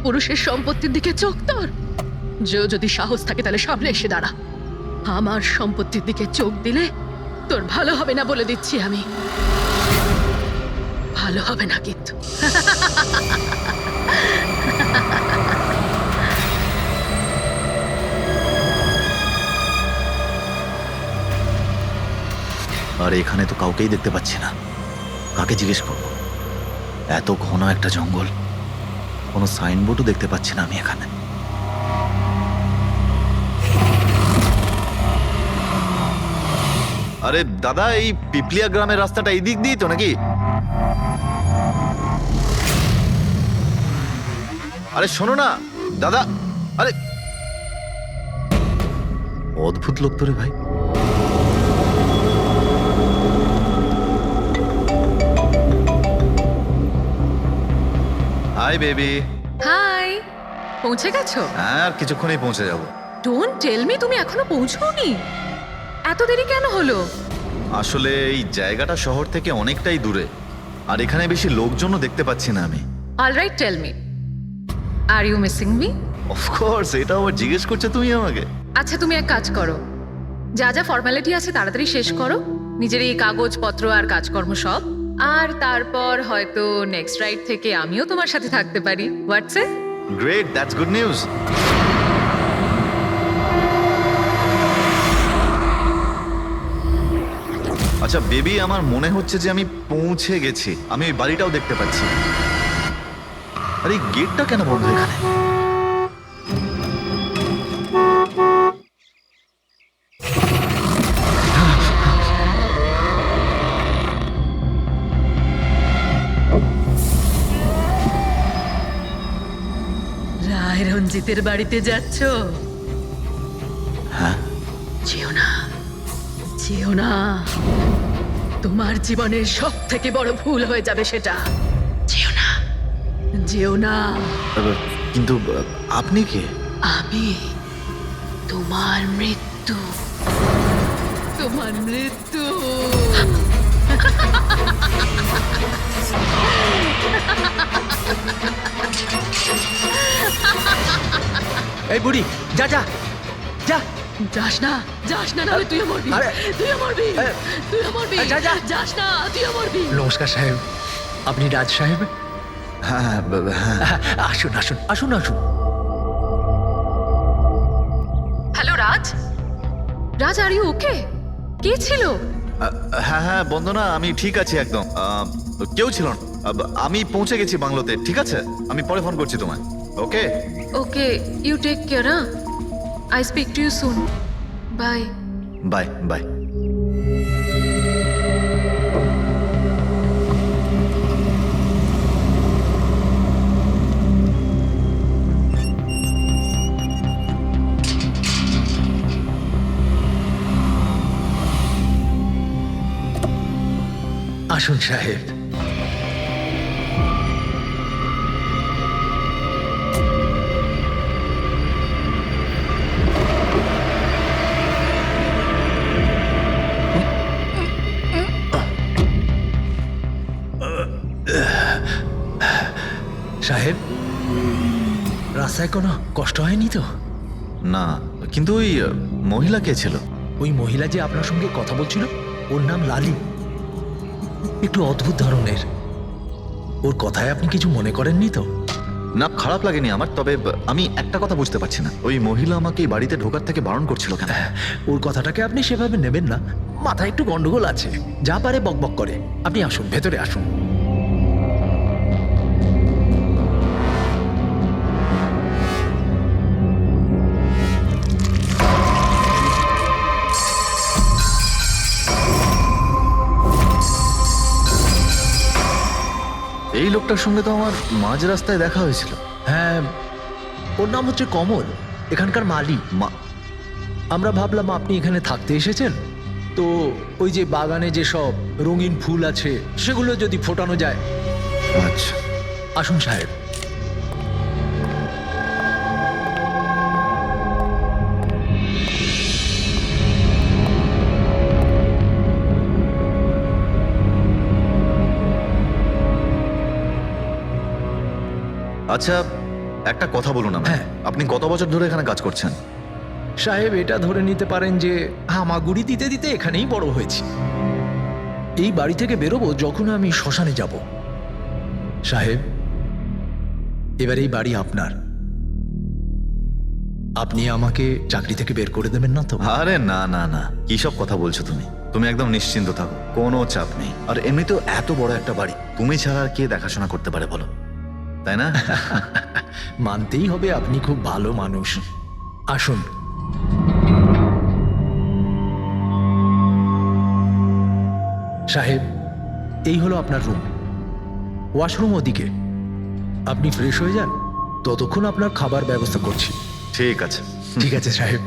পুরুষের সম্পত্তির দিকে চোখ তোর? যদি সাহস থাকে তাহলে সামনে এসে দাঁড়া। আমার সম্পত্তির দিকে চোখ দিলে তোর ভালো হবে না বলে দিচ্ছি আমি। ভালো হবে না কিন্তু। আর এখানে তো কাউকেই দেখতে পাচ্ছি না, কাকে জিজ্ঞেস করবো? এত ঘন একটা জঙ্গল, কোনো সাইনবোর্ডও দেখতে পাচ্ছি না আমি এখানে। আরে দাদা, এই পিপলিয়া গ্রামের রাস্তাটা এই দিক দিয়ে তো নাকি? আরে শোনো না দাদা, আরে অদ্ভুত লোক তো রে ভাই। Hi baby. হাই, পৌঁছে গেছো? হ্যাঁ, আর কিছুক্ষণেই পৌঁছে যাব। ডোন্ট টেল মি, তুমি এখনো পৌঁছোনি? এত দেরি কেন হলো? আসলে এই জায়গাটা শহর থেকে অনেকটাই দূরে, আর এখানে বেশি লোকজনও দেখতে পাচ্ছি না আমি। Alright, tell me, are you missing me? Of course, এটা আবার জিজ্ঞেস করছো তুমি আমাকে? আচ্ছা, তুমি এক কাজ করো, যা যা ফর্মালিটি আছে তাড়াতাড়ি শেষ করো, নিজের এই কাগজপত্র আর কাজকর্ম সব, আর তারপর হয়তো নেক্সট রাইড থেকে আমিও তোমার সাথে থাকতে পারি। What's it? Great, that's good news. আচ্ছা বেবি, আমার মনে হচ্ছে যে আমি পৌঁছে গেছি। আমি ওই বাড়িটাও দেখতে পাচ্ছি। আরে এই গেটটা কেন বন্ধ এখানে? রায় রঞ্জিতের বাড়িতে যাচ্ছ? হ্যাঁ। যেও না, যেও না, তোমার জীবনের সব থেকে বড় ভুল হয়ে যাবে সেটা। যেও না, যেও না। কিন্তু আপনি কে? আমি তোমার মৃত্যু, তোমার মৃত্যু। এই বুড়ি, যা যা যা। যাস না, যাস না, নাহলে তুইও মরবি। আরে, তুইও মরবি, এ, তুইও মরবি। যা, যা। যাস না, তুইও মরবি। নমস্কার সাহেব, আপনি রাজ সাহেব? হ্যাঁ হ্যাঁ হ্যাঁ। আসুন আসুন আসুন আসুন। Hello Raj, Raj, are you okay? কে ছিল? হ্যাঁ হ্যাঁ বন্দনা, আমি ঠিক আছি একদম। কেউ ছিল না। আমি পৌঁছে গেছি বাংলোতে। ঠিক আছে, আমি পরে ফোন করছি তোমায়। Okay okay, you take care. I speak to you soon. Bye. Bye bye. আসুন সাহেব। সাহেব, রাস্তায় কোনো কষ্ট হয়নি তো? না, কিন্তু ওই মহিলা কে ছিল? ওই মহিলা যে আপনার সঙ্গে কথা বলছিল, ওর নাম লালি। একটু অদ্ভুত ধরনের। ওর কথায় আপনি কিছু মনে করেননি তো? না, খারাপ লাগেনি আমার। তবে আমি একটা কথা বুঝতে পারছি না, ওই মহিলা আমাকে এই বাড়িতে ঢোকার থেকে বারণ করছিল কেন? ওর কথাটাকে আপনি সেভাবে নেবেন না। মাথায় একটু গন্ডগোল আছে, যা পারে বকবক করে। আপনি আসুন, ভেতরে আসুন। এই লোকটার সঙ্গে তো আমার মাঝ রাস্তায় দেখা হয়েছিল। হ্যাঁ, ওর নাম হচ্ছে কমল, এখানকার মালি। আমরা ভাবলাম আপনি এখানে থাকতে এসেছেন, তো ওই যে বাগানে যে সব রঙিন ফুল আছে সেগুলো যদি ফোটানো যায়। আচ্ছা, আসুন সাহেব। আচ্ছা একটা কথা বলুন আমায়। হ্যাঁ। আপনি কত বছর ধরে এখানে কাজ করছেন? সাহেব, এটা ধরে নিতে পারেন যে হামাগুড়ি দিতে দিতে এখানেই বড় হয়েছি। এই বাড়ি থেকে বেরোবো যখন আমি শ্মশানে যাব। সাহেব, এবার এই বাড়ি আপনার। আপনি আমাকে চাকরি থেকে বের করে দেবেন না তো? আরে না না না, কি সব কথা বলছো তুমি? তুমি একদম নিশ্চিন্ত থাকো, কোনো চাপ নেই। আর এমনিতেও এত বড় একটা বাড়ি, তুমি ছাড়া আর কে দেখাশোনা করতে পারে বলো, তাই না? মানতেই হবে আপনি খুব ভালো মানুষ। আসুন। সাহেব, এই হলো আপনার রুম। ওয়াশরুম ওদিকে। আপনি ফ্রেশ হয়ে যান, ততক্ষণ আপনার খাবার ব্যবস্থা করছি। ঠিক আছে। ঠিক আছে সাহেব।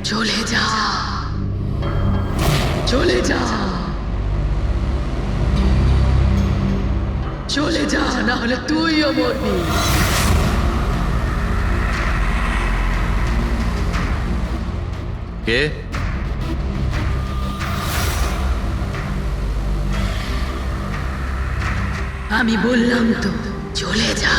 চলে যা, চলে যা, চলে যা, না হলে তুইও মরবি। কে? আমি বললাম তো চলে যা।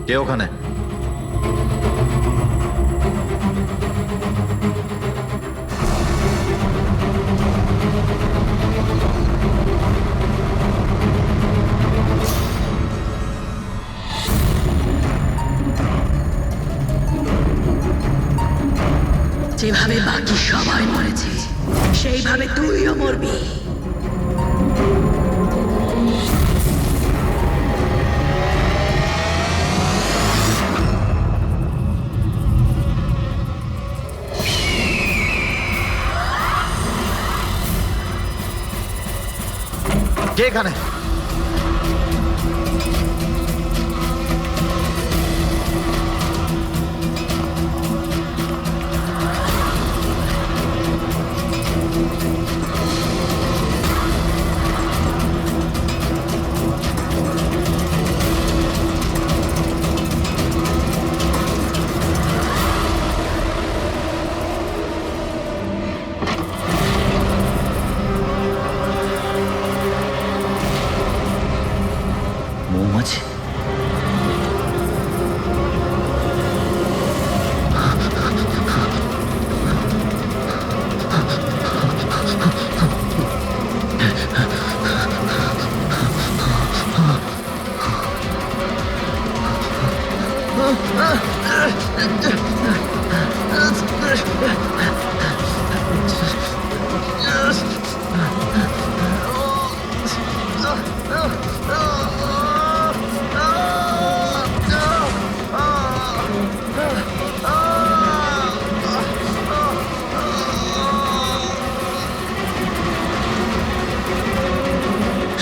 কে ওখানে? যেভাবে বাকি সবাই মরেছে সেইভাবে তুইও মরবি। কে এখানে? মৌমাছি?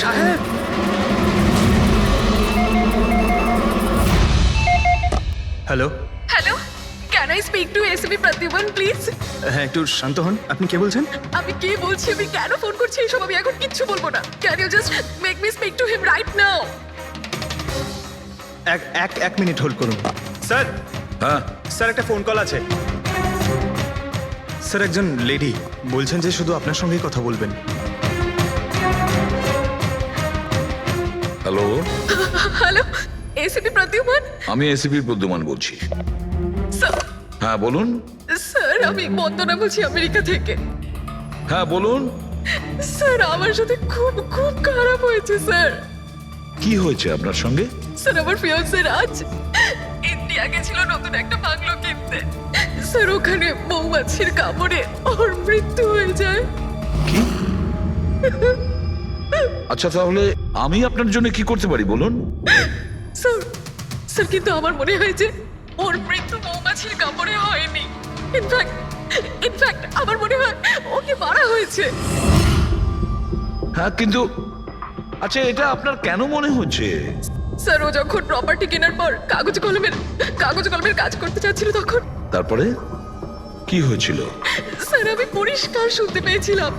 সাহেব, hello. Hello, can I speak to SB Pratiman please? হ্যাঁ, একটু শান্ত হন। আপনি কে বলছেন? আমি কে বলছি, আমি কেন ফোন করছি এইসব আমি এখন কিচ্ছু বলবো না। Can you just make me speak to him right now? এক মিনিট হোল্ড করুন। স্যার, হ্যাঁ, স্যার একটা ফোন কল আছে। স্যার, একজন লেডি বলছেন যে শুধু আপনার সঙ্গেই কথা বলবেন। Hello, hello, SB Pratiman? আমি এসিপি প্রদ্যুমান বলছি। স্যার, হ্যাঁ বলুন। স্যার আমি বন্দনা বলছি আমেরিকা থেকে। হ্যাঁ বলুন, স্যার আমার সাথে খুব খুব খারাপ হয়েছে স্যার। কি হয়েছে আপনার সঙ্গে? স্যার আমার ফিয়ান্সে রাজ ইন্ডিয়া গেছিল নতুন একটা বাংলো কিনতে। স্যার ওখানে মৌমাছির কামড়ে ওর মৃত্যু হয়ে যায়। কি? আচ্ছা, তাহলে আমি আপনার জন্য কি করতে পারি বলুন? স্যার, স্যার কিন্তু আমার মনে হয় যে ওর মৃত্যু মৌমাছির কামড়ে হয়নি। ইনফ্যাক্ট আমার মনে হয় ওকে মারা হয়েছে। হ্যাঁ, কিন্তু আচ্ছা, এটা আপনার কেন মনে হচ্ছে? স্যার ও যখন প্রপার্টি কেনার পর কাগজ কলমের কাজ করতে চাচ্ছিল তখন তারপরে কি হয়েছিল? স্যার আমি পরিষ্কার শুনতে পেয়েছিলাম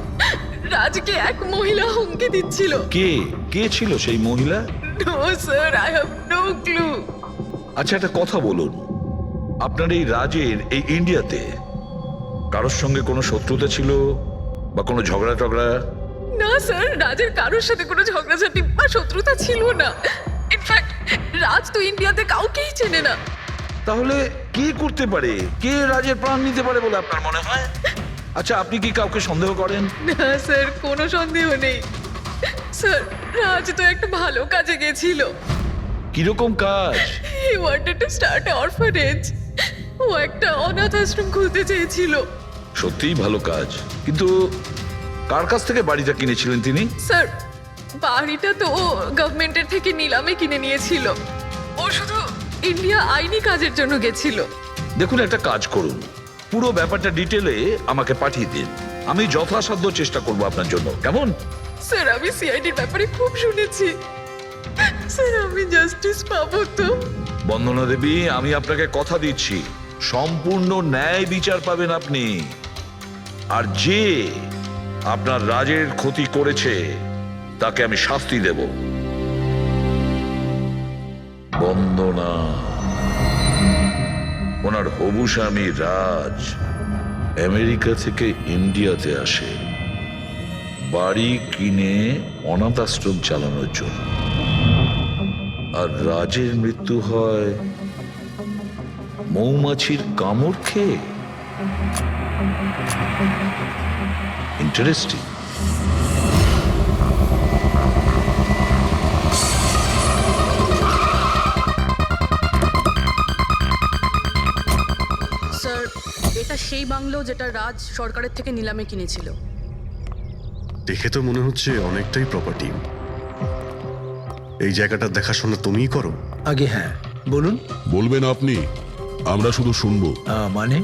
রাজকে এক মহিলা হুমকি দিচ্ছিল। কে কে ছিল সেই মহিলা? No sir, I have no clue. আচ্ছা একটা কথা বলুন, আপনার এই রাজের এই ইন্ডিয়াতে কারোর সঙ্গে কোনো শত্রুতা ছিল বা কোনো ঝগড়া টগড়া? না স্যার, রাজের কারোর সাথে কোনো ঝগড়াঝাটি বা শত্রুতা ছিল না। ইনফ্যাক্ট রাজ তো ইন্ডিয়াতে কাউকেই চেনে না। তাহলে কে করতে পারে, কে রাজের প্রাণ নিতে পারে বলে আপনার মনে হয়? আচ্ছা আপনি কি কাউকে সন্দেহ করেন? না স্যার, কোনো সন্দেহ নেই। স্যার রাজ তো একটা ভালো কাজে গেছিল। কিরকম কাজ? He wanted to start an orphanage. ও একটা অনাথ আশ্রম খুলতে চেয়েছিল। সত্যিই ভালো কাজ, কিন্তু কার কাছ থেকে বাড়িটা কিনেছিলেন তিনি? স্যার বাড়িটা তো ও গভর্নমেন্টের থেকে নিলামে কিনে নিয়েছিল। ও শুধু ইন্ডিয়া আইনি কাজের জন্য গেছিল। দেখুন একটা কাজ করুন, পুরো ব্যাপারটা ডিটেলে আমাকে পাঠিয়ে দিন, আমি যথাসাধ্য চেষ্টা করব আপনার জন্য, কেমন? স্যার আমি সিআইডির ব্যাপারে খুব শুনেছি। স্যার আমি জাস্টিস পাবো তো? বন্দনা দেবী, আমি আপনাকে কথা দিচ্ছি সম্পূর্ণ ন্যায় বিচার পাবেন আপনি। আর যে আপনার রাজের ক্ষতি করেছে তাকে আমি শাস্তি দেব। বন্দনা, ওনার হবু স্বামী রাজ আমেরিকা থেকে ইন্ডিয়াতে আসে বাড়ি কিনে অনাথ আশ্রম চালানোর জন্য, আর রাজের মৃত্যু হয় মৌমাছির কামড় খেয়ে। ইন্টারেস্টিং। স্যার এটা সেই বাংলো যেটা রাজ সরকারের থেকে নিলামে কিনেছিল। দেখে তো মনে হচ্ছে অনেকটাই প্রপার্টি। এই জায়গাটার দেখাশোনা তুমিই করো? আগে হ্যাঁ বলুন। বলবেন আপনি, আমরা শুধু শুনবো। মানে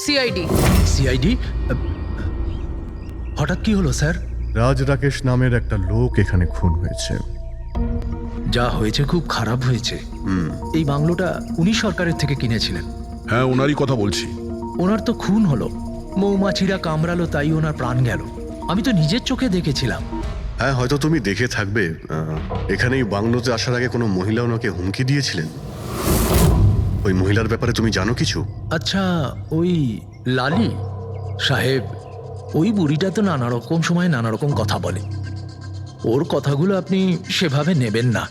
সিআইডি। সিআইডি? হঠাৎ কি হলো স্যার? রাজ রাকেশ নামের একটা লোক এখানে খুন হয়েছে। যা হয়েছে খুব খারাপ হয়েছে। এই বাংলোটা উনি সরকারের থেকে কিনেছিলেন। হ্যাঁ, ওনারই কথা বলছি। ওনার তো খুন হলো, মৌমাছিরা কামড়ালো, তাই ওনার প্রাণ গেল। আমি তো নিজের চোখে দেখেছিলাম। হ্যাঁ, হয়তো তুমি দেখে থাকবে। এখানে এই বাংলোতে আসার আগে কোনো মহিলা ওনাকে হুমকি দিয়েছিলেন। ওই মহিলার ব্যাপারে তুমি জানো কিছু? আচ্ছা, ওই লালি সাহেব, ওই বুড়িটা তো নানা রকম সময় নানা রকম কথা বলে। ওর কথাগুলো আপনি সেভাবে নেবেন না।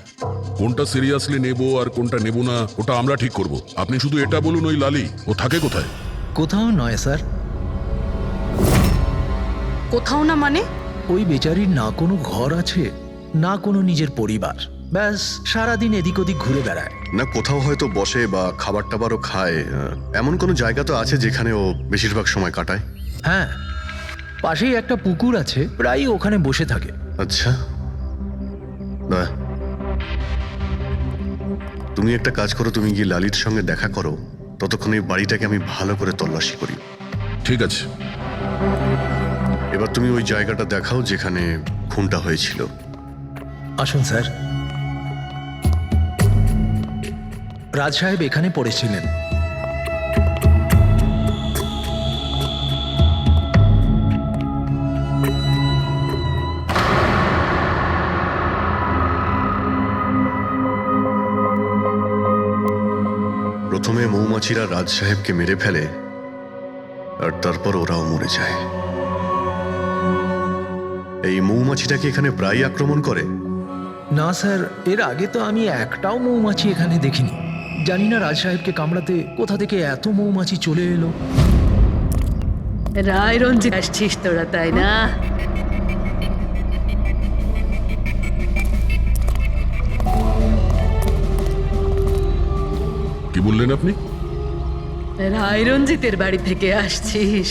কোনটা সিরিয়াসলি নেব আর কোনটা নেব না ওটা আমরা ঠিক করব। আপনি শুধু এটা বলুন, ওই লালি ও থাকে কোথায়? কোথাও নয় স্যার। কোথাও না মানে? ওই বেচারির না কোনো ঘর আছে, না কোনো নিজের পরিবার। ব্যাস সারাদিন এদিক ওদিক ঘুরে বেড়ায়। না কোথাও হয়তো বসে বা খাবার টাবারও খায়, এমন কোনো জায়গা তো আছে যেখানে ও বেশিরভাগ সময় কাটায়? হ্যাঁ, পাশেই একটা পুকুর আছে, প্রায় ওখানে বসে থাকে। আচ্ছা, বাহ। তুমি একটা কাজ করো, তুমি গিয়ে লালির সঙ্গে দেখা করো, ততক্ষণ এই বাড়িটাকে আমি ভালো করে তল্লাশি করি। ঠিক আছে। এবার তুমি ওই জায়গাটা দেখাও যেখানে খুনটা হয়েছিল। আসুন স্যার। রাজ সাহেব এখানে পড়েছিলেন। প্রথমে মৌমাছিরা রাজ সাহেবকে মেরে ফেলে, আর তারপর ওরাও মরে যায়। এই মৌমাছিটাকে এখানে প্রায় আক্রমণ করে? না স্যার, এর আগে তো আমি একটাও মৌমাছি এখানে দেখিনি। জানি না রাজ সাহেবকে কামড়াতে কোথা থেকে এত মৌমাছি চলে এলো। রায় রঞ্জিত আসছিস তোরা, তাই না? কি বললেন আপনি? রায় রঞ্জিতের বাড়ি থেকে আসছিস?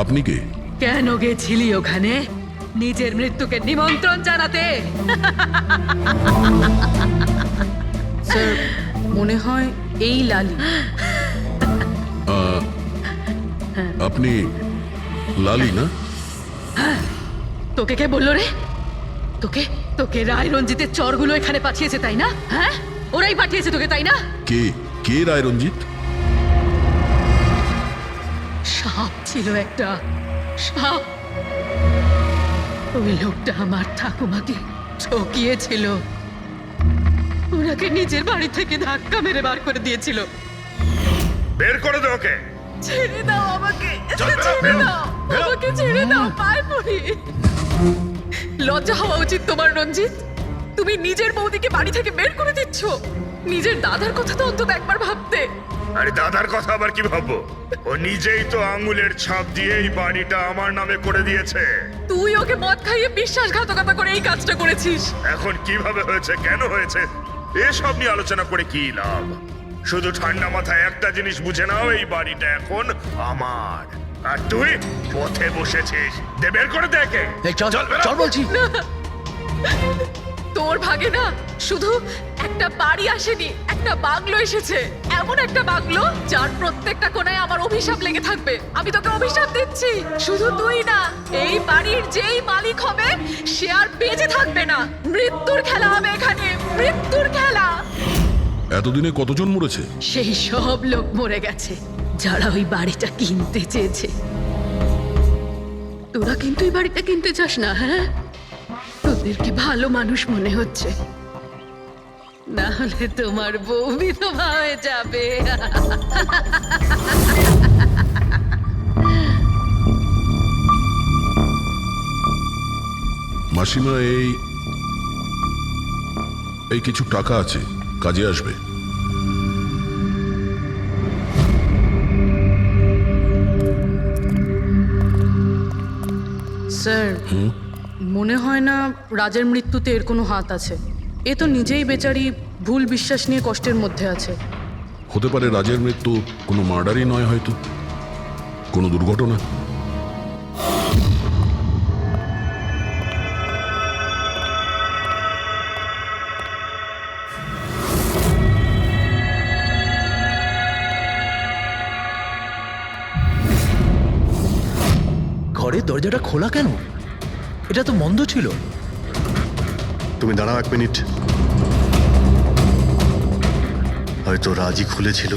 আপনি কে? কেন গেছিলি ওখানে? নিজের মৃত্যুকে নিমন্ত্রণ জানাতে? স্যার মনে হয় এই লালি। আপনি লালি না? তোকে কে বললো রে? তোকে তোকে রায় রঞ্জিতের চরগুলো এখানে পাঠিয়েছে, তাই না? হ্যাঁ, ওরাই পাঠিয়েছে তোকে, তাই না? কে কে রায় রঞ্জিত? সাপ ছিল একটা সাপ। ওই লোকটা আমার ঠাকুমাকে ঠকিয়েছিল, ওনাকে নিজের বাড়ি থেকে ধাক্কা মেরে বার করে দিয়েছিল। বের করে দে ওকে। ছেড়ে দাও আমাকে, ছেড়ে দাও আমাকে, ছেড়ে দাও, পায়ে পড়ি। লজ্জা হওয়া উচিত তোমার, রঞ্জিত। তুমি নিজের বৌদিকে বাড়ি থেকে বের করে দিচ্ছ। নিজের দাদার কথা তো অন্তত একবার ভাবতে। আরে দাদার কথা আবার কি ভাববো? ও নিজেই তো আঙ্গুলের ছাপ দিয়ে এই বাড়িটা আমার নামে করে দিয়েছে। তুই ওকে মদ খাইয়ে বিশ্বাসঘাতকতা করে এই কাজটা করেছিস। এখন কিভাবে হয়েছে, কেন হয়েছে, এসব নিয়ে আলোচনা করে কি লাভ? শুধু ঠান্ডা মাথায় একটা জিনিস বুঝে নাও, এই বাড়িটা এখন আমার, আর তুই পথে বসেছিস। দে বের করে দেখে। এই চল চল বলছি। তোর ভাগে না শুধু একটা বাড়ি আসেনি, একটা বাংলো এসেছে। এমন একটা বাংলো যার প্রত্যেকটা কোণায় আমার অভিশাপ লেগে থাকবে। আমি তোকে অভিশাপ দিচ্ছি, শুধু তুই না, এই বাড়ির যেই মালিক হবে সে আর বেঁচে থাকবে না। মৃত্যুর খেলা হবে এখানে, মৃত্যুর খেলা। এতদিনে কতজন মরেছে? সেই সব লোক মরে গেছে যারা ওই বাড়িটা কিনতে চেয়েছে। তোরা কিন্তু এই বাড়িটা কিনতে চাস না, হ্যাঁ? তোদেরকে ভালো মানুষ মনে হচ্ছে, না হলে তোমার বউ বিধবা হয়ে যাবে। মাসিমা, এই কিছু টাকা আছে, কাজে আসবে। স্যার, মনে হয় না রাজের মৃত্যুতে এর কোনো হাত আছে। এ তো নিজেই বেচারি ভুল বিশ্বাস নিয়ে কষ্টের মধ্যে আছে। হতে পারে রাজের মৃত্যু কোনো মার্ডারই নয়, হয়তো কোনো দুর্ঘটনা। ঘরের দরজাটা খোলা কেন? এটা তো বন্ধ ছিল। তুমি দাঁড়াও 1 মিনিট। হয়তো রাজি খুলেছিল।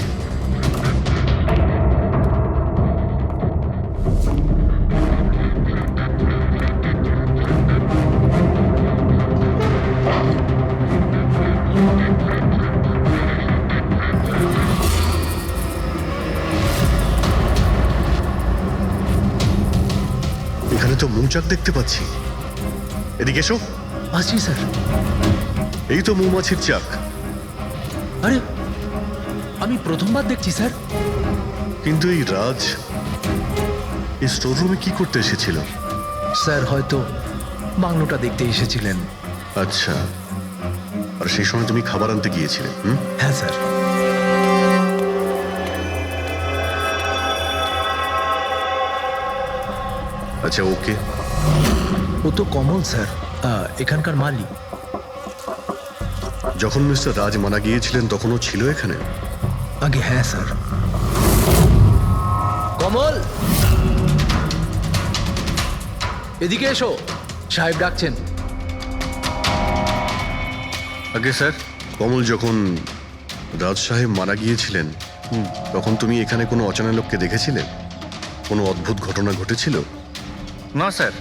এখানে তো মৌচাক দেখতে পাচ্ছি। এদিকে এসো। আসছি স্যার। এই তো মৌমাছির চাক। আরে আমি প্রথমবার দেখছি স্যার। কিন্তু এই রাজ এই স্টোর রুমে কি করতে এসেছিল? স্যার হয়তো বাংলোটা দেখতে এসেছিলেন। আচ্ছা, আর সেই সময় তুমি খাবার আনতে গিয়েছিলে? হ্যাঁ স্যার। আচ্ছা, ওকে। ও তো কমল স্যার, এখানকার মালিক। যখন মিস্টার রাজ মারা গিয়েছিলেন তখন ও ছিল এখানে? আগে হ্যাঁ স্যার। কমল, এদিকে এসো, সাহেব ডাকছেন। আগে স্যার, কমল যখন রাজ সাহেব মারা গিয়েছিলেন তখন তুমি এখানে কোনো অচেনা লোককে দেখেছিলে? কোনো অদ্ভুত ঘটনা ঘটেছিল? না স্যার।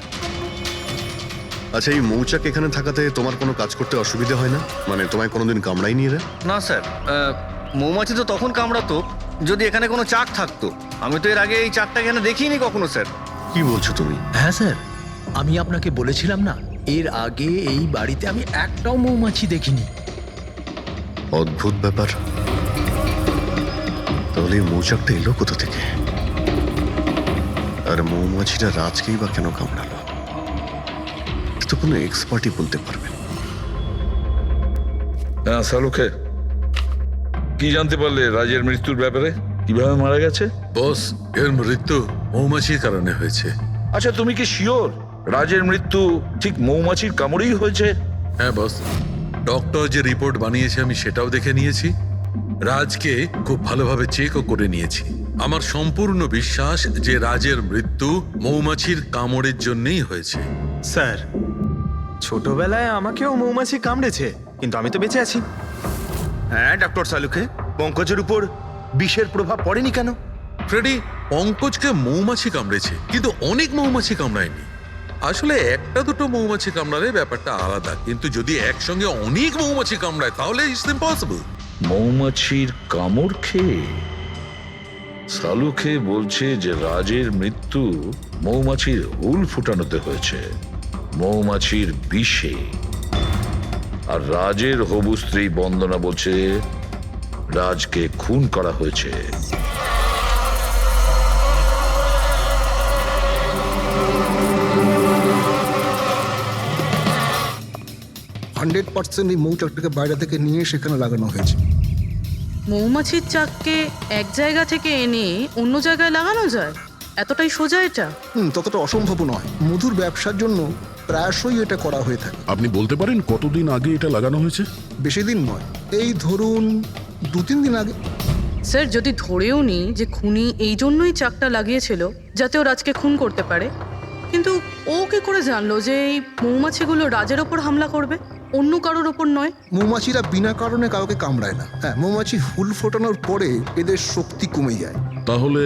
আচ্ছা, এই মৌচাক এখানে থাকাতে তোমার কোনো কাজ করতে অসুবিধা হয় না? মানে তোমায় কোনোদিন কামড়ায়নি এরা? না স্যার, মৌমাছি তো তখন কামড়াতো যদি এখানে কোনো চাক থাকতো। আমি তো এর আগে এই চাকটা এখানে দেখিনি কখনো স্যার। কি বলছো তুমি? হ্যাঁ স্যার, আমি আপনাকে বলেছিলাম না, এর আগে এই বাড়িতে আমি একটাও মৌমাছি দেখিনি। অদ্ভুত ব্যাপার। তাহলে এই মৌচাকটা এলো কোথা থেকে? আর মৌমাছিটা রাজকেই বা কেন কামড়ালো? তো কোনো এক্সপার্টই বলতে পারবে। হ্যাঁ সালুকে, কি জানতে পারলে রাজের মৃত্যুর ব্যাপারে? কিভাবে মারা গেছে? বস, এর মৃত্যু মৌমাছির কারণে হয়েছে। আচ্ছা, তুমি কি শিওর রাজের মৃত্যু ঠিক মৌমাছির কামড়েই হয়েছে? হ্যাঁ বস, ডক্টর যে রিপোর্ট বানিয়েছে আমি সেটাও দেখে নিয়েছি। রাজকে খুব ভালোভাবে চেকও করে নিয়েছি। আমার সম্পূর্ণ বিশ্বাস যে রাজের মৃত্যু মৌমাছির কামড়ের জন্যই হয়েছে। স্যার, ছোটবেলায় আমাকেও মৌমাছি কামড়েছে, কিন্তু আমি তো বেঁচে আছি। হ্যাঁ ডক্টর সালুকে, পঙ্কজের উপর বিষের প্রভাব পড়েনি কেন? ফ্রেডি, পঙ্কজকে মৌমাছি কামড়েছে, কিন্তু অনেক মৌমাছি কামড়ায়নি। আসলে একটা দুটো মৌমাছি কামড়ালে ব্যাপারটা আলাদা, কিন্তু যদি একসঙ্গে অনেক মৌমাছি কামড়ায় তাহলে ইটস ইম্পসিবল। মৌমাছির কামড় খেয়ে সালু খেয়ে বলছে যে রাজের মৃত্যু মৌমাছির হুল ফুটানোতে হয়েছে, মৌমাছির বিষে। আর রাজের হবু স্ত্রী বন্দনা বলছে রাজকে খুন করা হয়েছে। 100% এই মৌচাকটাকে বাইরে থেকে নিয়ে সেখানে লাগানো হয়েছে। মৌমাছির চাককে এক জায়গা থেকে এনে অন্য জায়গায় লাগানো যায়? এতটাই সোজা এটা? ততটা অসম্ভব নয়। মধুর ব্যবসার জন্য প্রায়শই এটা করা হয়ে থাকে। আপনি বলতে পারেন কতদিন আগে এটা লাগানো হয়েছে? বেশি দিন নয়, এই ধরুন 2-3 দিন আগে। স্যার, যদি ধরেও নিই যে খুনি এই জন্যই চাকটা লাগিয়েছিল যাতে ও রাজকে খুন করতে পারে, কিন্তু ও কি করে জানলো যে এই মৌমাছিগুলো রাজের ওপর হামলা করবে, অন্য কারোর ওপর নয়? মৌমাছিরা বিনা কারণে কাউকে কামড়ায় না। হ্যাঁ, মৌমাছি হুল ফোটানোর পরে এদের শক্তি কমে যায়। তাহলে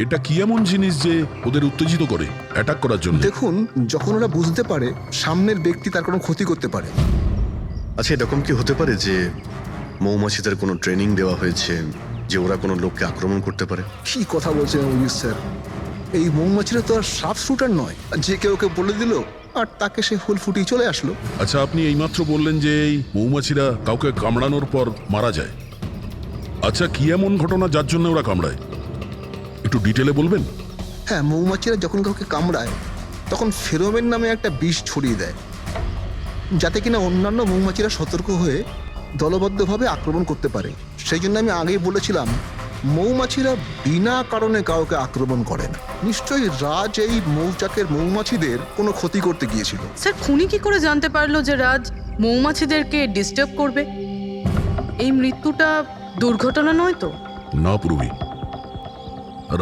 এটা কি এমন জিনিস যে ওদের উত্তেজিত করে অ্যাটাক করার জন্য? দেখুন, যখন ওরা বুঝতে পারে সামনের ব্যক্তি তার কোনো ক্ষতি করতে পারে। আচ্ছা, এরকম কি হতে পারে যে মৌমাছিদের কোনো ট্রেনিং দেওয়া হয়েছে যে ওরা কোনো লোককে আক্রমণ করতে পারে? কি কথা বলছেন অভিজিৎ স্যার? এই মৌমাছিরা তো আর সাফ শুটার নয় যে কেউ বলে দিল আর তাকে সে হুল ফুটিয়ে চলে আসলো। আচ্ছা, আপনি এইমাত্র বললেন যে এই মৌমাছিরা কাউকে কামড়ানোর পর মারা যায়। আচ্ছা, কি এমন ঘটনা যার জন্য ওরা কামড়ায়, একটু ডিটেলে বলবেন? হ্যাঁ, মৌমাছিরা যখন কাউকে কামড়ায় তখন ফেরোমেন নামে একটা বিষ ছড়িয়ে দেয়, যাতে কিনা অন্যান্য মৌমাছিরা সতর্ক হয়ে দলবদ্ধভাবে আক্রমণ করতে পারে। সেই জন্য আমি আগেই বলেছিলাম মৌমাছিরা বিনা কারণে কাউকে আক্রমণ করে না। নিশ্চয়ই রাজ এই মৌচাকের মৌমাছিদের কোনো ক্ষতি করতে গিয়েছিল। স্যার, খুনি কি করে জানতে পারলো যে রাজ মৌমাছিদেরকে ডিস্টার্ব করবে? এই মৃত্যুটা দুর্ঘটনা নয় তো? না পূর্বী,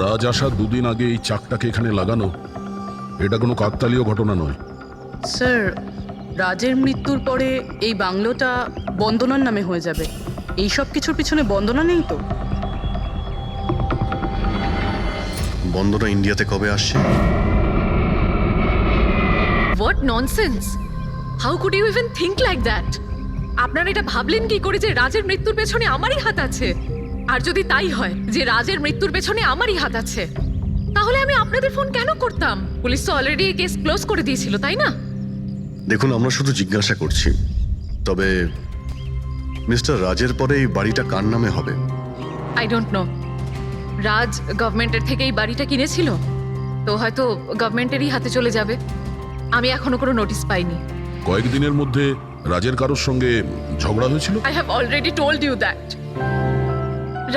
রাজ আসার 2 দিন আগে এই চাকটাকে এখানে লাগানো এটা কোনো কাকতালীয় ঘটনা নয়। স্যার, রাজের মৃত্যুর পরে এই বাংলোটা বন্দনার নামে হয়ে যাবে। এই সব কিছুর পিছনে বন্দনা নেই তো? বন্দনা ইন্ডিয়াতে কবে আসছে? What nonsense! How could you even think like that? আপনারা এটা ভাবলেন কি করে যে রাজের মৃত্যুর পেছনে আমারই হাত আছে? আর যদি তাই হয় যে রাজের মৃত্যুর পেছনে আমারই হাত আছে, তাহলে আমি আপনাদের ফোন কেন করতাম? পুলিশ তো অলরেডি এই কেস ক্লোজ করে দিয়েছিল, তাই না? দেখুন, আমরা শুধু জিজ্ঞাসা করছি। তবে মিস্টার রাজের পরে এই বাড়িটা কার নামে হবে? I don't know. রাজ গভর্নমেন্টের থেকে এই বাড়িটা কিনেছিল, তো হয়তো গভর্নমেন্টেরই হাতে চলে যাবে। আমি এখনো কোনো নোটিশ পাইনি। কয়েকদিনের মধ্যে রাজের কারোর সঙ্গে ঝগড়া হয়েছিল? I have already told you that.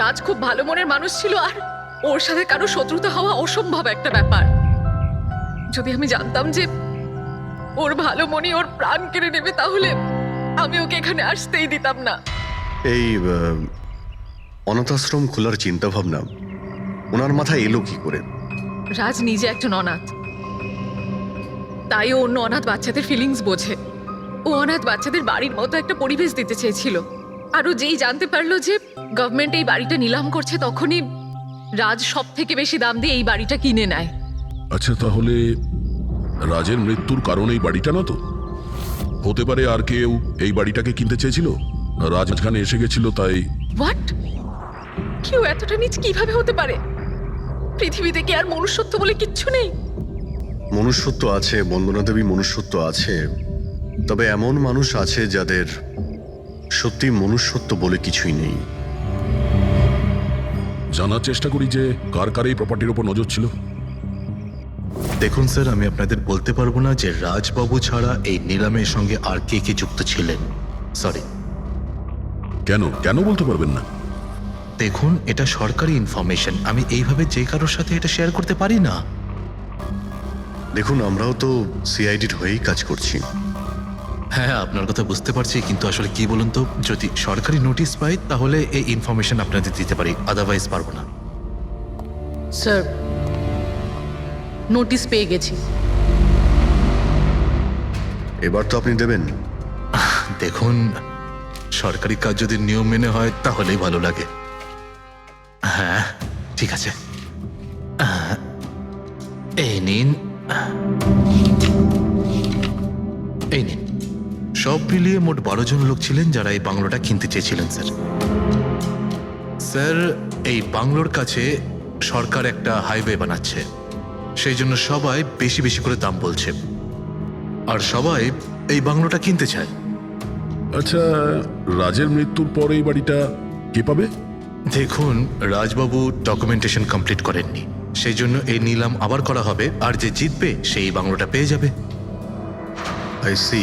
Raj খুব ভালো মনের মানুষ ছিল, আর ওর সাথে কারো শত্রুতা হওয়া অসম্ভব একটা ব্যাপার। যদি আমি জানতাম যে ওর ভালো মনই ওর প্রাণ কেড়ে নেবে, তাহলে আমি ওকে এখানে আসতেই দিতাম না। এই অনাথাশ্রম খোলার চিন্তা ভাবনা ওনার মাথায় এলো কি করে? রাজ নিজে একজন অনাথ, তাই ও অন্য অনাথ বাচ্চাদের ফিলিংস বোঝে। ও অনাথ বাচ্চাদের বাড়ির মতো একটা পরিবেশ দিতে চেয়েছিল। আর ও যেই জানতে পারলো যে গভর্নমেন্ট এই বাড়িটা নিলাম করছে, তখনই রাজ সব থেকে বেশি দাম দিয়ে এই বাড়িটা কিনে নেয়। আচ্ছা, তাহলে রাজের মৃত্যুর কারণ এই বাড়িটা না তো? হতে পারে আর কেউ এই বাড়িটাকে কিনতে চেয়েছিল, রাজ এখানে এসে গেছিল তাই। হোয়াট? কেউ এতটা নিচ কিভাবে হতে পারে? পৃথিবীতে কি আর মনুষ্যত্ব বলে কিচ্ছু নেই? মনুষ্যত্ব আছে, বন্দনা দেবী, মনুষ্যত্ব আছে। তবে এমন মানুষ আছে যাদের সত্যি মনুষ্যত্ব বলে কিছুই নেই। জানার চেষ্টা করি যে কার কার এই প্রপার্টির উপর নজর ছিল। দেখুন স্যার, আমি আপনাদের বলতে পারবো না যে রাজবাবু ছাড়া এই নিলামের সঙ্গে আর কে কে যুক্ত ছিলেন। সরি। কেন কেন বলতে পারবেন না? দেখুন, এটা সরকারি ইনফরমেশন, আমি এইভাবে যে কারোর সাথে এটা শেয়ার করতে পারি না। দেখুন, আমরাও তো সিআইডির হয়েই কাজ করছি। হ্যাঁ, আপনার কথা বুঝতে পারছি, কিন্তু আসলে কি বলুন তো, যদি সরকারি নোটিশ পাই তাহলে এই ইনফরমেশন আপনাদের দিতে পারি, আদারওয়াইজ পারবো না। স্যার, নোটিশ পেয়ে গেছি। এবার তো আপনি দেবেন। দেখুন, সরকারি কাজ যদি নিয়ম মেনে হয় তাহলেই ভালো লাগে। হ্যাঁ, ঠিক আছে। নিন, এই নিন। সব মিলিয়ে মোট 12 জন লোক ছিলেন যারা এই বাংলোটা কিনতে চেয়েছিলেন স্যার। স্যার, এই বাংলোর কাছে সরকার একটা হাইওয়ে বানাচ্ছে, সেই জন্য সবাই বেশি বেশি করে দাম বলছে, আর সবাই এই বাংলোটা কিনতে চায়। আচ্ছা, রাজের মৃত্যুর পরে এই বাড়িটা কে পাবে? দেখুন, রাজবাবু ডকুমেন্টেশন কমপ্লিট করেননি, সেই জন্য এই নিলাম আবার করা হবে, আর যে জিতবে সেই বাংলোটা পেয়ে যাবে। I see.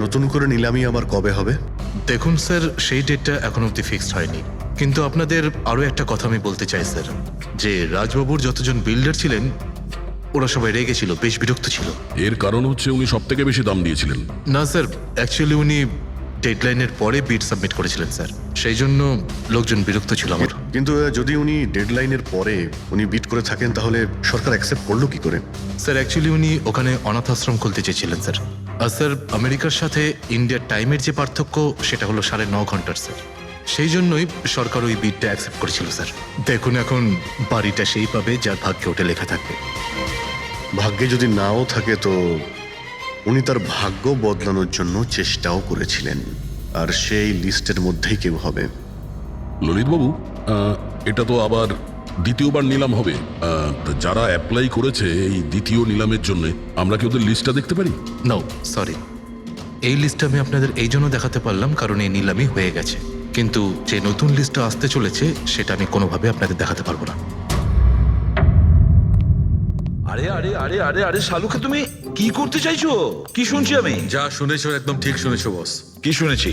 নতুন করে নিলামি আবার কবে হবে? দেখুন স্যার, সেই ডেটটা এখন অব্দি ফিক্সড হয়নি, কিন্তু আপনাদের আরও একটা কথা আমি বলতে চাই স্যার, যে রাজবাবুর যতজন বিল্ডার ছিলেন ওরা সবাই রেগে ছিল, বেশ বিরক্ত ছিল। এর কারণ হচ্ছে উনি সব থেকে বেশি দাম দিয়েছিলেন। না স্যার, অ্যাকচুয়ালি উনি ডেডলাইনের পরে বিড সাবমিট করেছিলেন স্যার, সেই জন্য লোকজন বিরক্ত ছিল আমার। কিন্তু যদি উনি ডেডলাইনের পরে উনি বিট করে থাকেন তাহলে সরকার অ্যাকসেপ্ট করলো কি করে? স্যার, অ্যাকচুয়ালি উনি ওখানে অনাথ আশ্রম খুলতে চেয়েছিলেন স্যার। আর স্যার, আমেরিকার সাথে ইন্ডিয়ার টাইমের যে পার্থক্য সেটা হলো 9.5 ঘন্টার স্যার, সেই জন্যই সরকার ওই বিডটা অ্যাকসেপ্ট করেছিল স্যার। দেখুন, এখন বাড়িটা সেই পাবে যার ভাগ্যে ওটা লেখা থাকবে। ভাগ্যে যদি নাও থাকে তো উনি তার ভাগ্য বদলানোর জন্য চেষ্টাও করেছিলেন, আর সেই লিস্টের মধ্যেই কেউ হবে। ললিতবাবু, এটা তো আবার দ্বিতীয়বার নিলাম হবে। তা যারা অ্যাপ্লাই করেছে এই দ্বিতীয় নিলামের জন্য, আমরা কি ওদের লিস্টটা দেখতে পারি? নো সরি, এই লিস্টটা আমি আপনাদের এই জন্য দেখাতে পারলাম কারণ এই নিলামই হয়ে গেছে, কিন্তু যে নতুন লিস্টটা আসতে চলেছে সেটা আমি কোনোভাবে আপনাদের দেখাতে পারবো না। আরে আরে আরে আরে আরে শালুকে, তুমি কি করতে চাইছো? কি শুনছি আমি? যা শুনেছো একদম ঠিক শুনেছো বস। কি শুনেছি?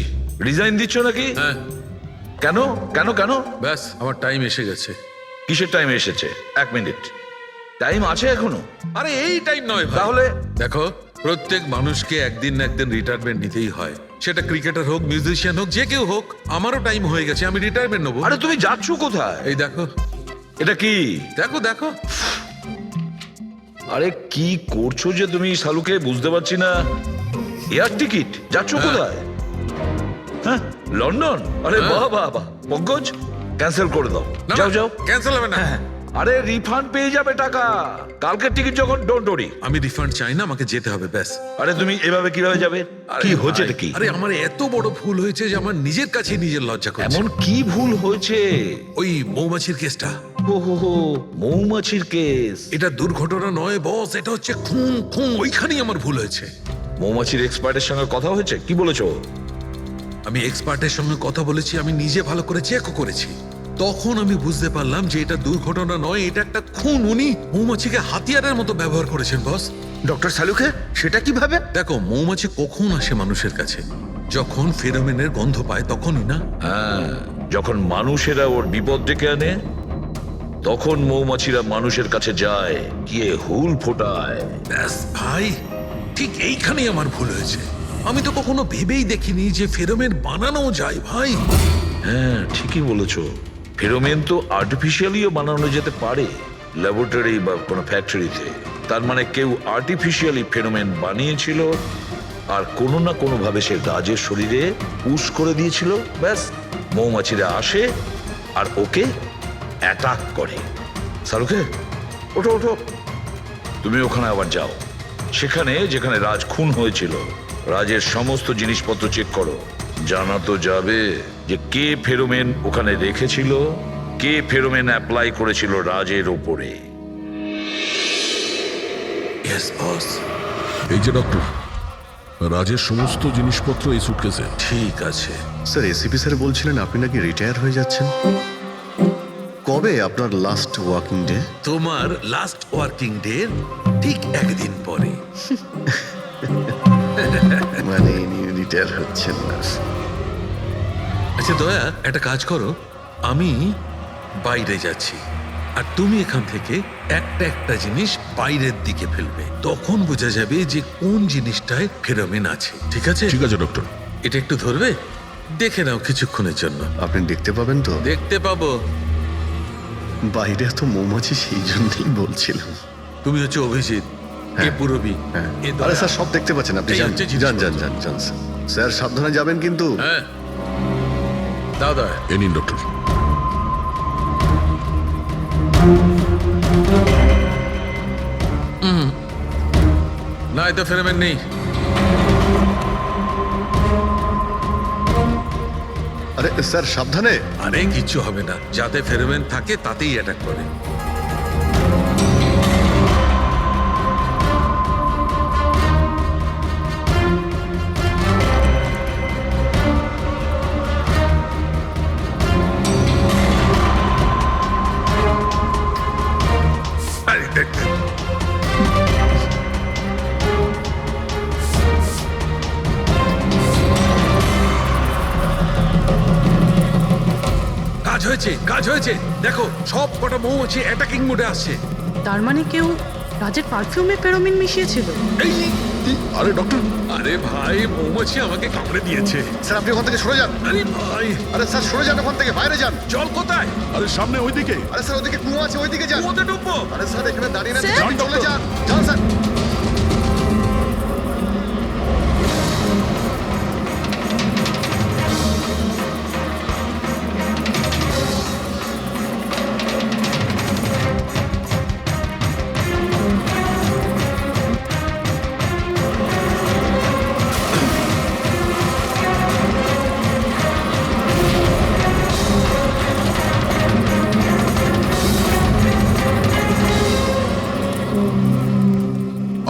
রিজাইন দিচ্ছ নাকি? হ্যাঁ। কেন কেন কেন? ব্যাস, আমার টাইম এসে গেছে। কিসের টাইম এসেছে? 1 মিনিট টাইম আছে এখনো? আরে এই টাইম নয় ভাই। তাহলে দেখো, প্রত্যেক মানুষকে একদিন না একদিন রিটায়ারমেন্ট নিতেই হয়, সেটা ক্রিকেটার হোক, মিউজিশিয়ান হোক, যে কেউ হোক। আমারও টাইম হয়ে গেছে, আমি রিটায়ারমেন্ট নেবো। আরে তুমি যাচ্ছ কোথায়? এই দেখো। এটা কি? দেখো দেখো। আরে কি করছো যে তুমি শালুকে, বুঝতে পারছি না। এয়ার টিকিট, যাচ্ছ কোথায়? হ্যাঁ, লন্ডন? আরে বাহ বাহ বাহ, পঙ্কজ ক্যান্সেল করে দাও, যাও যাও। ক্যান্সেল হবে না। আরে রিফান্ড পেয়ে যাবে টাকা, কালকের টিকিট যখন, ডোন্ট ওরি। আমি রিফান্ড চাই না, আমাকে যেতে হবে ব্যাস। আরে তুমি এভাবে কিভাবে যাবে? কি হচ্ছে এটা কি? আরে আমার এত বড় ভুল হয়েছে যে আমার নিজের কাছে নিজের লজ্জা করছে। এমন কি ভুল হয়েছে? ওই মৌমাছির কেসটা। ও হো হো, মৌমাছির কেস। এটা দুর্ঘটনা নয় বস, এটা হচ্ছে খুন। খুন, ওইখানেই আমার ভুল হয়েছে। মৌমাছির এক্সপার্টের সঙ্গে কথা হয়েছে? কি বলেছো? আমি এক্সপার্টের সঙ্গে কথা বলেছি, আমি নিজে ভালো করে চেকও করেছি। তখন আমি বুঝতে পারলাম যে এটা দুর্ঘটনা নয়, এটা একটা খুন। উনি মৌমাছিকে হাতিয়ারের মতো ব্যবহার করেছেন বস। ডক্টর শালুকে, সেটা কিভাবে? দেখো, মৌমাছি কখন আসে মানুষের কাছে? যখন ফেরোমেনের গন্ধ পায় তখনই না? হ্যাঁ, যখন মানুষেরা ওর বিপদ ডেকে আনে তখন মৌমাছিরা মানুষের কাছে যায়, গিয়ে হুল ফোটায়। ব্যাস ভাই, ঠিক এইখানেই আমার ভুল হয়েছে। আমি তো কখনো ভেবেই দেখিনি যে ফেরোমেন বানানো যায় ভাই। হ্যাঁ, ঠিকই বলেছো। ফেরোমেন তো আর্টিফিশিয়ালিও বানানো যেতে পারে, ল্যাবরেটরি বা কোনো ফ্যাক্টরিতে। তার মানে কেউ আর্টিফিশিয়ালি ফেরোমেন বানিয়েছিল, আর কোনো না কোনো ভাবে সে রাজের শরীরে পুশ করে দিয়েছিল। ব্যাস, মৌমাছিরা আসে আর ওকে অ্যাটাক করে। শালুকে, ওঠো ওঠো, তুমি ওখানে আবার যাও, সেখানে যেখানে রাজ খুন হয়েছিল রাজের সমস্ত জিনিসপত্র চেক করো। জানা তো যাবে যে কে ফেরোমেন ওখানে রেখেছিল, কে ফেরোমেন অ্যাপ্লাই করেছিল রাজের ওপরে। Yes boss. এই যে ডক্টর, রাজের সমস্ত জিনিসপত্র এই সুটকেসে। ঠিক আছে স্যার, এসিপি স্যার বলছিলেন আপনি নাকি রিটায়ার হয়ে যাচ্ছেন। কবে আপনার লাস্ট ওয়ার্কিং ডে? তোমার লাস্ট ওয়ার্কিং ডে ঠিক একদিন পরে। মানে রিটায়ার হচ্ছেন না? আচ্ছা দয়া, একটা কাজ করো, আমি বাইরে যাচ্ছি আর তুমি এখান থেকে একটা একটা জিনিস বাইরের দিকে ফেলবে, তখন বোঝা যাবে যে কোন জিনিসটায় ফেরোমেন আছে। ঠিক আছে? ঠিক আছে ডক্টর। এটা একটু ধরবে, দেখে নাও কিছুক্ষণের জন্য। আপনি দেখতে পাবেন তো? দেখতে পাবো। বাইরে তো মৌমাছি, সেই জন্যই বলছিলাম। তুমি হচ্ছে অভিজিৎ, এ পুরবী, এ দয়া। আরে স্যার, সব দেখতে পাচ্ছেন আপনি। এই যান হচ্ছে যান যান জিনিসপত্র। যান যান স্যার, সাবধানে যাবেন কিন্তু। হ্যাঁ, দাও দয়া। এ নিন ডক্টর। না, এতে ফেরোমেন নেই। আরে স্যার সাবধানে। আরে কিচ্ছু হবে না, যাতে ফেরোমেন থাকে তাতেই অ্যাটাক করে। আরে দেখ দেখ। কাজ হয়েছে, কাজ হয়েছে। দেখো সব কটা মৌমাছি অ্যাটাকিং মোডে আসছে। তার মানে কেউ রাজের পারফিউমে ফেরোমিন মিশিয়েছিল। এই আরে ডক্টর, আরে ভাই, মৌমাছি আমাকে কামড়ে দিয়েছে। স্যার আপনি ওখান থেকে সরে যান। আরে ভাই, আরে স্যার সরে যান ওখান থেকে, বাইরে যান। জল কোথায়? আরে সামনে ওইদিকে। আরে স্যার ওদিকে কুয়ো আছে, ওইদিকে যান। কুয়োতে ডুববো? আরে স্যার এখানে দাঁড়িয়ে না, যান, চলে ডক্টর। যান। যান স্যার।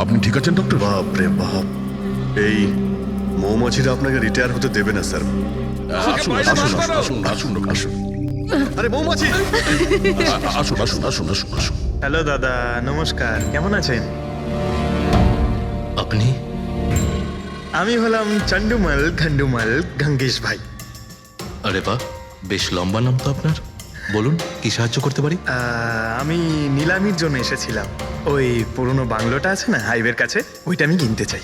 আপনি ঠিক আছেন ডক্টর? বাপ রে বাপ, এই মৌমাছিরা আপনাকে রিটায়ার হতে দেবে না স্যার। আসুন বাইরে আসুন বার করো। আসুন আসুন আসুন আরে মৌমাছি! আসুন আসুন আসুন আসুন আসুন। হ্যালো দাদা, নমস্কার, কেমন আছেন? আপনি? আমি হলাম চন্ডুমল খন্ডুমল গঙ্গেশ ভাই। আরে বাহ, বেশ লম্বা নাম তো আপনার। বলুন, কি সাহায্য করতে পারি? আমি নিলামির জন্য এসেছিলাম। ওই পুরনো বাংলোটা আছে না হাইওয়ের কাছে, ওইটা আমি কিনতে চাই।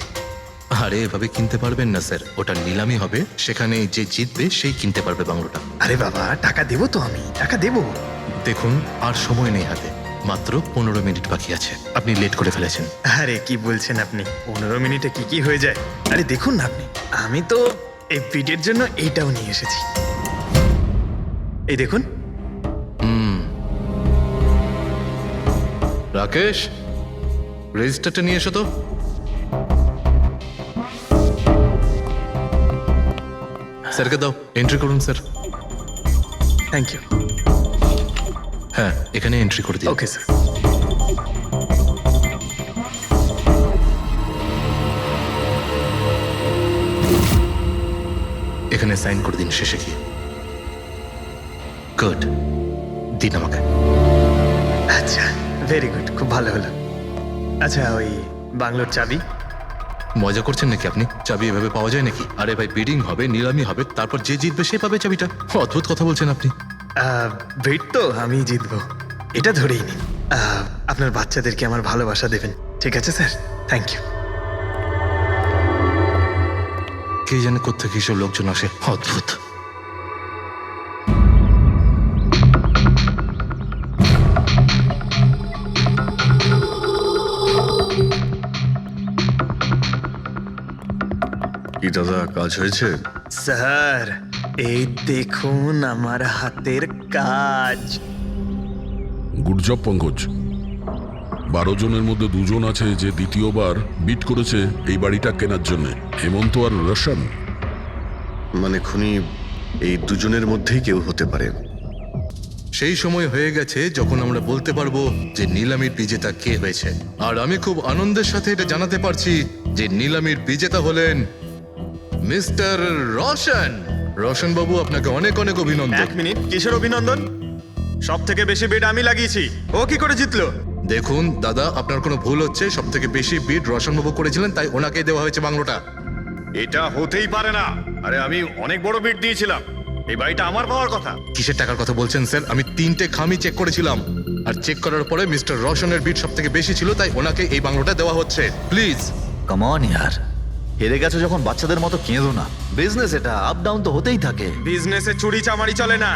আরে এভাবে কিনতে পারবেন না স্যার, ওটা নিলামি হবে, সেখানে যে জিতবে সেই কিনতে পারবে বাংলোটা। আরে বাবা, টাকা দেবো তো, আমি টাকা দেবো। দেখুন, আর সময় নেই হাতে, মাত্র 15 মিনিট বাকি আছে। আপনি লেট করে ফেলেছেন। আরে কি বলছেন আপনি, 15 মিনিটে কি কি হয়ে যায়? আরে দেখুন না আপনি, আমি তো এই পিটের জন্য এইটাও নিয়ে এসেছি। এই দেখুন। রাকেশ, রেজিস্টারটা নিয়ে এসো তো। স্যারকে দাও, এন্ট্রি করুন স্যার। Thank you. হ্যাঁ, এখানে এন্ট্রি করে দিন। Okay sir. এখানে সাইন করে দিন শেষে গিয়ে। গুড, দিন আমাকে। আচ্ছা, ভেরি গুড, খুব ভালো হলো। আচ্ছা, ওই বাংলোর চাবি? মজা করছেন নাকি আপনি? চাবি এভাবে পাওয়া যায় নাকি? আরে ভাই, বিডিং হবে, নিলামি হবে, তারপর যে জিতবে সে পাবে চাবিটা। অদ্ভুত কথা বলছেন আপনি। ভেট তো আমি জিতবো, এটা ধরেই নিন। আপনার বাচ্চাদেরকে আমার ভালোবাসা দেবেন, ঠিক আছে স্যার? Thank you. কে জানে কোত্থেকে এসব লোকজন আসে, অদ্ভুত। কি দাদা, কাজ হয়েছে? স্যার, এই দেখুন আমার হাতের কাজ। Good job Pankaj. 12 জনের মধ্যে 2 জন আছে যে দ্বিতীয়বার বিট করেছে এই বাড়িটা কেনার জন্য, হেমন্ত আর রোশন। মানে খুনি এই দুজনের মধ্যেই কেউ হতে পারে। সেই সময় হয়ে গেছে যখন আমরা বলতে পারবো যে নিলামির বিজেতা কে হয়েছে। আর আমি খুব আনন্দের সাথে এটা জানাতে পারছি যে নিলামির বিজেতা হলেন মিস্টার রোশন। রোশন বাবু, আপনাকে অনেক অনেক অভিনন্দন। 1 মিনিট, কিসের অভিনন্দন? সব থেকে বেশি বিট আমি লাগিয়েছি, ও কি করে জিতলো? দেখুন দাদা, আপনার কোনো ভুল হচ্ছে। সব থেকে বেশি বিট রোশন বাবু করেছিলেন, তাই ওনাকে দেওয়া হয়েছে বাংলোটা। এটা হতেই পারে না। আরে আমি অনেক বড় বিট দিয়েছিলাম, এই বাড়িটা আমার পাওয়ার কথা। কিসের টাকার কথা বলছেন স্যার? আমি 3টে খামি চেক করেছিলাম, আর চেক করার পরে মিস্টার রোশনের বিট সব থেকে বেশি ছিল, তাই ওনাকে এই বাংলোটা দেওয়া হচ্ছে। প্লিজ কাম অন ইয়ার, হেরে গেছো যখন বাচ্চাদের মতো কেঁদো না। বিজনেস এটা, আপ ডাউন তো হতেই থাকে। বিজনেসে চুরি চামারি চলে না।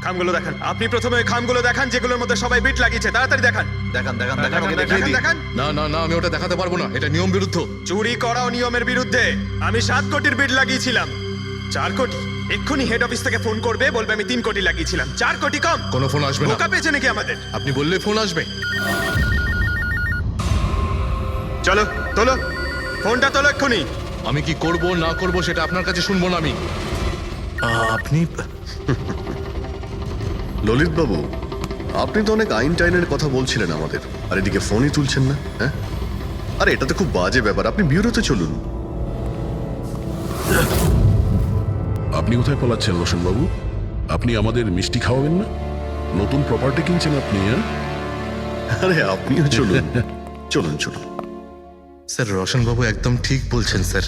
খামগুলো দেখান, আপনি প্রথমে ওই খামগুলো দেখান যেগুলোর মধ্যে সবাই বিট লাগিয়েছে। তাড়াতাড়ি দেখান। দেখান দেখান দেখান, ওকে দেখান, দেখিয়ে দিই। দেখান। না না না, আমি ওটা দেখাতে পারবো না, এটা নিয়ম বিরুদ্ধ। চুরি করাও নিয়মের বিরুদ্ধে। আমি 7 কোটির বিট লাগিয়েছিলাম। 4 কোটি? এক্ষুনি হেড অফিস থেকে ফোন করবে, বলবে আমি 3 কোটি লাগিয়েছিলাম। 4 কোটি কম? কোনো ফোন আসবে না। বোকা পেয়েছে নাকি আমাদের? আপনি বললে ফোন আসবে। চলো তোলো, ফোনটা তোলো এক্ষুনি। আমি কি করব না করব সেটা আপনার কাছে শুনবো না আমি। আপনি ললিত বাবু, আপনি তো অনেক আইন টাইনের কথা বলছিলেন আমাদের, আর এদিকে ফোনই তুলছেন না। হ্যাঁ, আরে এটা তো খুব বাজে ব্যাপার। আপনি ব্যুরোতে চলুন। আপনি কোথায় পলাচ্ছেন রোশন বাবু? আপনি আমাদের মিষ্টি খাওয়াবেন না? নতুন প্রপার্টি কিনছেন আপনি? হ্যাঁ, আরে আপনিও চলুন, চলুন চলুন। স্যার রোশনবাবু একদম ঠিক বলছেন স্যার।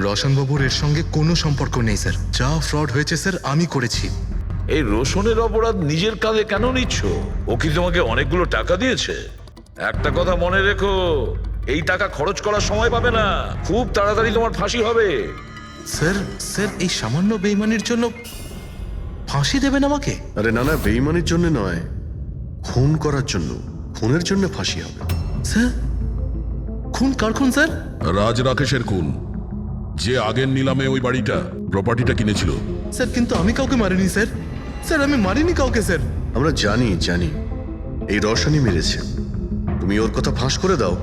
রোশনবাবুর এর সঙ্গে কোনো সম্পর্ক নেই স্যার। যা ফ্রড হয়েছে স্যার আমি করেছি। এই রোশনের অপরাধ নিজের কাঁধে কেন নিচ্ছ? ও কি তোমাকে অনেকগুলো টাকা দিয়েছে? একটা কথা মনে রেখো, এই টাকা খরচ করার সময় পাবে না, খুব তাড়াতাড়ি তোমার ফাঁসি হবে। স্যার এই সামান্য বেইমানির জন্য ফাঁসি দেবেন আমাকে? আরে না না, বেইমানির জন্য নয়, খুন করার জন্য। খুনের জন্য ফাঁসি হবে। স্যার খুন কার খুন স্যার? রাজ রাকেশের খুন, যে আগের নিলামে ওই বাড়িটা প্রপার্টিটা কিনেছিল। স্যার কিন্তু আমি কাউকে মারিনি স্যার। স্যার আমি মারিনি কাউকে স্যার। আমরা জানি জানি এই রওশনই মেরেছে। তুমি ওর কথা ফাঁস করে দাও,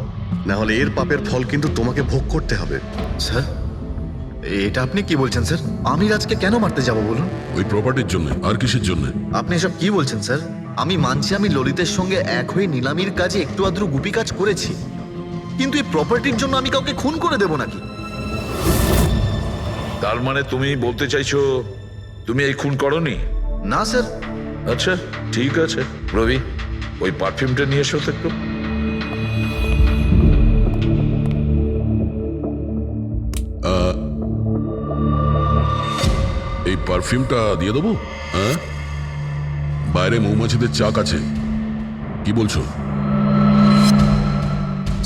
না হলে এর পাপের ফল কিন্তু তোমাকে ভোগ করতে হবে। স্যার, এটা আপনি কি বলছেন স্যার? আমি রাজকে কেন মারতে যাব বলুন? ওই প্রপার্টির জন্য। আর কিসের জন্য? আপনি এসব কি বলছেন স্যার? আমি মানছি আমি ললিতের সঙ্গে এক হয়ে নিলামির কাজে একটু আদ্রু গুপি কাজ করেছি, কিন্তু এই প্রপার্টির জন্য আমি কাউকে খুন করে দেব নাকি? তার মানে তুমি বলতে চাইছো তুমি এই খুন করনি? না স্যার। আচ্ছা ঠিক আছে, রবি ওই পারফিউমটা নিয়ে এসো তো একটু। এই পারফিউমটা দিয়ে দেবো? হ্যাঁ, বাইরে মৌমাছিদের চাক আছে, কি বলছো?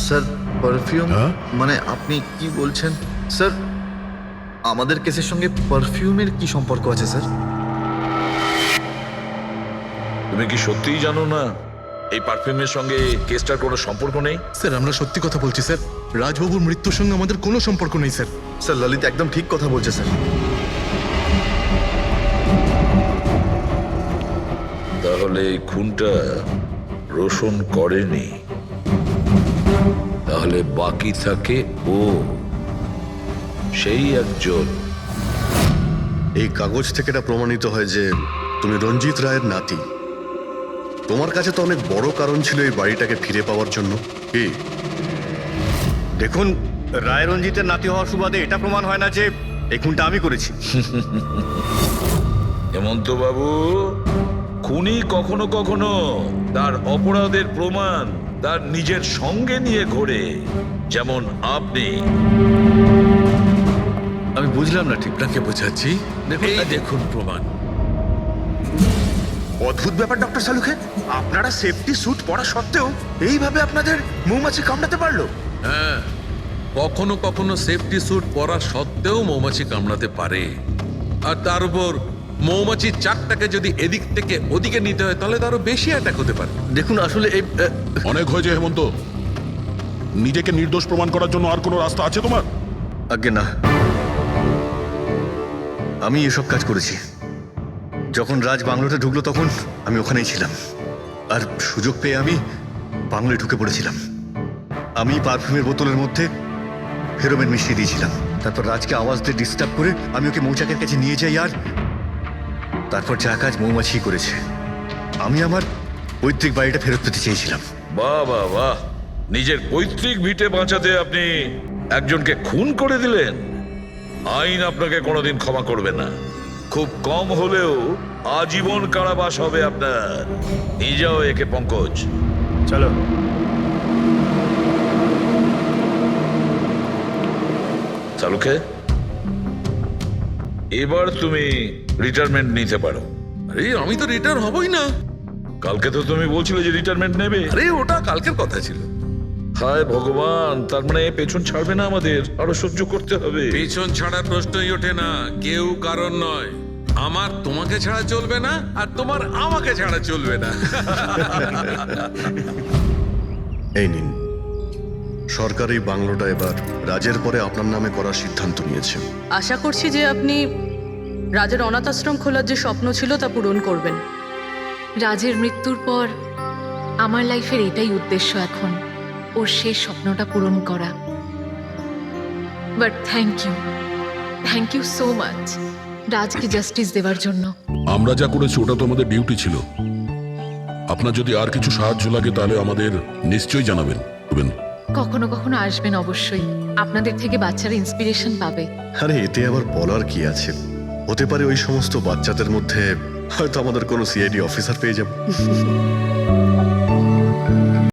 স্যার পারফিউম হ্যাঁ? মানে আপনি কি বলছেন স্যার? আমাদের কেসের সঙ্গে পারফিউমের কি সম্পর্ক আছে স্যার? তুমি কি সত্যিই জানো না এই পারফিউমের সঙ্গে কেসটার কোনো সম্পর্ক নেই? স্যার আমরা সত্যি কথা বলছি স্যার। রাজবাবুর মৃত্যুর সঙ্গে আমাদের কোনো সম্পর্ক নেই স্যার। স্যার ললিত একদম ঠিক কথা বলছে স্যার। তাহলে এই খুনটা রোশন করেনি, তাহলে বাকি থাকে ও, সেই একজন। এই কাগজ থেকে এটা প্রমাণিত হয় যে তুমি রঞ্জিত রায়ের নাতি। তোমার কাছে তো অনেক বড় কারণ ছিল এই বাড়িটাকে ফিরে পাওয়ার জন্য। কি? দেখুন, রায় রঞ্জিতের নাতি হওয়ার সুবাদে এটা প্রমাণ হয় না যে এই খুনটা আমি করেছি। হেমন্ত বাবু, খুনি কখনো কখনো তার অপরাধের প্রমাণ তার নিজের সঙ্গে নিয়ে ঘোরে, যেমন আপনি। আমি বুঝলাম না ঠিক। আপনাকে বোঝাচ্ছি, এই দেখুন প্রমাণ। অদ্ভুত ব্যাপার ডক্টর সালুখে, আপনারা সেফটি স্যুট পরা সত্ত্বেও এইভাবে আপনাদের মৌমাছি কামড়াতে পারলো? হ্যাঁ, কখনো কখনো সেফটি স্যুট পরা সত্ত্বেও মৌমাছি কামড়াতে পারে। আর তার উপর মৌমাছির চাকটাকে যদি এদিক থেকে ওদিকে নিতে হয় তাহলে তারও বেশি অ্যাটাক হতে পারে। দেখুন আসলে এই অনেক হয়েছে হেমন্ত, নিজেকে নির্দোষ প্রমাণ করার জন্য আর কোনো রাস্তা আছে তোমার? আজ্ঞে না, আমি এসব কাজ করেছি। যখন রাজ বাংলোতে ঢুকলো তখন আমি ওখানেই ছিলাম, আর সুযোগ পেয়ে আমি বাংলোয় ঢুকে পড়েছিলাম। আমি পারফিউমের বোতলের মধ্যে ফেরোমেন মিশিয়ে দিয়েছিলাম। তারপর রাজকে আওয়াজ দিয়ে ডিস্টার্ব করে আমি ওকে মৌচাকের কাছে নিয়ে যাই, আর তারপর যা কাজ মৌমাছি করেছে। আমি আমার পৈতৃক বাড়িটা ফেরত পেতে চেয়েছিলাম। বাহ বাহ বাহ, নিজের পৈতৃক ভিটে বাঁচাতে আপনি একজনকে খুন করে দিলেন। আইন আপনাকে কোনোদিন ক্ষমা করবে না। খুব কম হলেও আজীবন কারাবাস হবে আপনার। নিয়ে যাও একে পঙ্কজ। চলো। চালুকে, এবার তুমি রিটায়ারমেন্ট নিতে পারো। আরে আমি তো রিটায়ার হবই না। কালকে তো তুমি বলছিলে যে রিটায়ারমেন্ট নেবে। আরে ওটা কালকের কথা ছিল। হায় ভগবান, তার মানে পেছন ছাড়বে না, আমাদের আরো সহ্য করতে হবে। পেছন ছাড়ার প্রশ্নই ওঠে না, কেউ কারণ নয়। আমার তোমাকে ছাড়া চলবে না, আর তোমার আমাকে ছাড়া চলবে না। এই নিন, সরকার এই বাংলোটা এবার রাজের পরে আপনার নামে করার সিদ্ধান্ত নিয়েছে। আশা করছি যে আপনি রাজের অনাথ আশ্রম খোলার যে স্বপ্ন ছিল তা পূরণ করবেন। রাজের মৃত্যুর পর আমার লাইফের এটাই উদ্দেশ্য এখন। ওর শেষ স্বপ্নটা পূরণ করা। But thank you so much রাজকে জাস্টিস দেওয়ার জন্য। আমরা যা করেছি ওটা তো আমাদের ডিউটি ছিল। আপনার যদি আর কিছু সাহায্য লাগে তাহলে আমাদের নিশ্চয়ই জানাবেন। কখনো কখনো আসবেন অবশ্যই, আপনাদের থেকে বাচ্চারা ইন্সপিরেশন পাবে। আরে এতে আবার বলার কি আছে, হতে পারে ওই সমস্ত বাচ্চাদের মধ্যে হয়তো আমাদের কোনো সিআইডি অফিসার পেয়ে যাব।